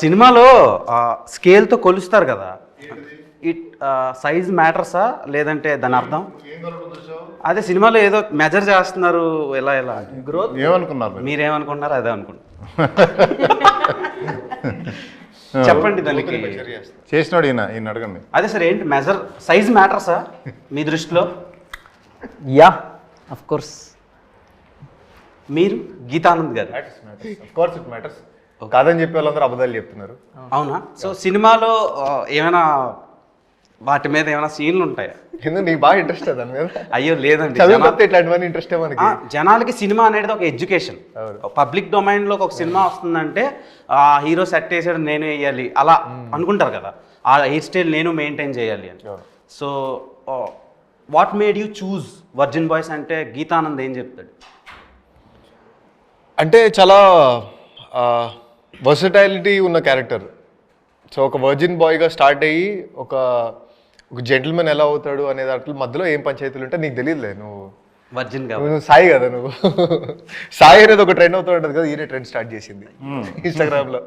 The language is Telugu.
సినిమాలో స్కేల్తో కొలుస్తారు కదా, ఇట్ సైజ్ మ్యాటర్సా లేదంటే దాని అర్థం? అదే సినిమాలో ఏదో మెజర్ చేస్తున్నారు, ఎలా ఎలా గ్రోత్ ఏమనుకున్నారు మీరేమనుకున్నారు? అదే అనుకుంటున్నారు. చెప్పండి దానికి. చేసినాడు ఈయన అడగండి. అదే సార్, ఏంటి మెజర్ సైజ్ మ్యాటర్సా మీ దృష్టిలో? Yeah of course. మీరు గీతానంద్ గారు కాదని చెప్పే వాళ్ళందరూ అబద్ధాలు చెప్తున్నారు. అవునా? సో సినిమాలో ఏమైనా వాటి మీద ఏమైనా సీన్లు ఉంటాయా? ఎందుకు నీకు బాగా ఇంట్రెస్ట్ దాని మీద? అయ్యో లేదండి, చదివితే ఇట్లాంటివన్నీ ఇంట్రెస్ట్ మనకి. జనాలకి సినిమా అనేది ఒక ఎడ్యుకేషన్. పబ్లిక్ డొమైన్ లో ఒక సినిమా వస్తుందంటే ఆ హీరో సెట్ వేసాడు నేను వేయాలి అలా అనుకుంటారు కదా, ఆ హెయిర్ స్టైల్ నేను మెయింటైన్ చేయాలి అని. So what made you choose virgin boys అంటే గీతానంద్ ఏం చెప్తాడు? అంటే చాలా వర్సటైలిటీ ఉన్న క్యారెక్టర్. సో ఒక వర్జిన్ బాయ్గా స్టార్ట్ అయ్యి ఒక జెంటిల్మెన్ ఎలా అవుతాడు అనే దాంట్లో మధ్యలో ఏం పంచాయతీలు ఉంటే నీకు తెలియదులే. నువ్వు వర్జిన్ గా నువ్వు సాయి కదా, నువ్వు సాయి అనేది ఒక ట్రెండ్ అవుతూ ఉంటుంది కదా, ఈయన ట్రెండ్ స్టార్ట్ చేసింది ఇన్స్టాగ్రామ్లో.